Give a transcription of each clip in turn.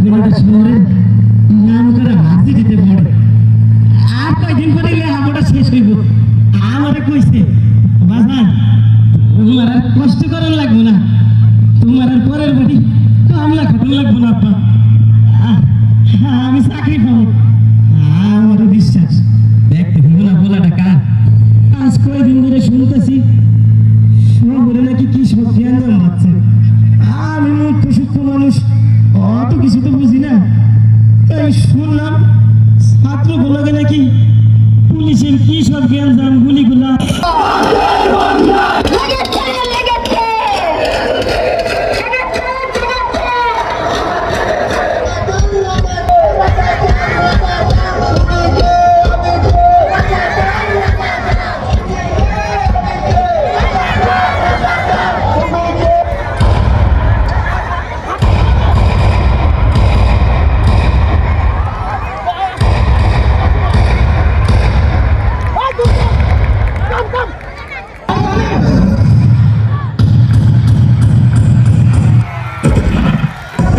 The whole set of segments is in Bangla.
বড়টা শহরে নাম করে হাসি দিতে পড়ে আর কয়দিন পরে লেখাপড়া শেষ হইব আমারে কইছে বাজান তোমার আর কষ্ট করার লাগবো না তোমার আর পরের বাড়ি কামলা খাটন লাগবো না আপা আমি চাকরি পাবো আমারও বিশ্বাস দেখতে হইব না বলাটা কার আজ কয়দিন ধরে শুনতেছি শহরে নাকি কি সব জ্ঞান জন্মাচ্ছে আমি মূর্খ সূক্ষ্ম মানুষ অত কিছু তো বুঝি না তাই শুনলাম ছাত্রগুলোকে নাকি পুলিশের কি সব জ্ঞান জান গুলিগুলা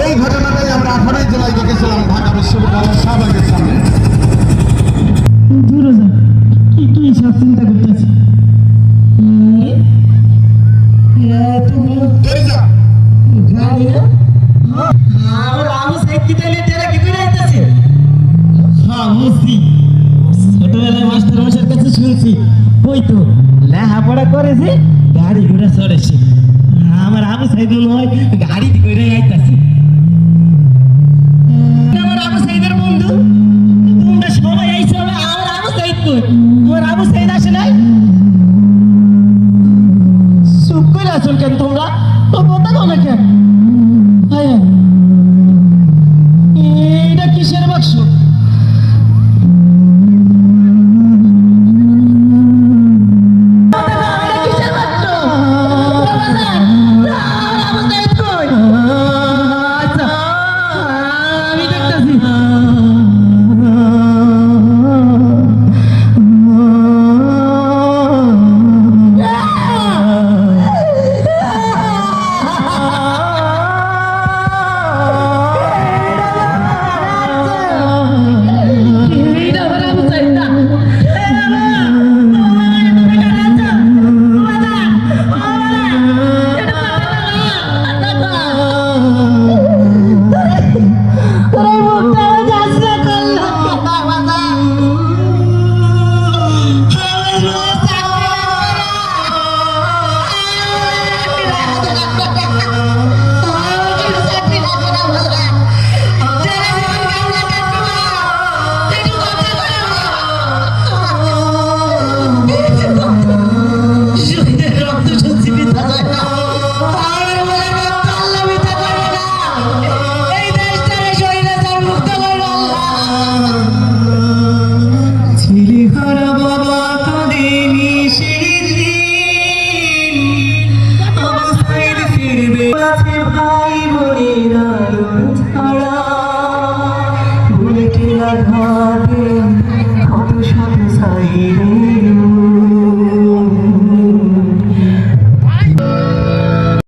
এই ঘটনাটাই আমরা 18 জুলাই দেখেছিলাম ঢাকা বিশ্ববিদ্যালয়ের শাহবাগের সামনে। দূরে যা কি কি সব চিন্তা করতেছি গাড়ি না আমার আমি সাইকেল টেরা কি করে আইতাছে হ্যাঁ বুঝছি ছোটবেলায় মাস্টার মশাইয়ের কাছে শুনছি কই তো লেখাপড়া করেছে গাড়ি ঘোড়া চড়েছে আমার আবু সাইদুল হয় গাড়ি করে আইতাছে আমার আবু সাইদের বন্ধু তোমরা সবাই আইছো আমার আবু সাইদ কই আমার আবু সাইদ আসে নাই চুপ করে আছো কেন তোমরা তো কথা কও না কেন এইটা কিসের বাক্স ভাই বোনেরা ছাড়া বুলেটের ঘাটে কত শত সাইরে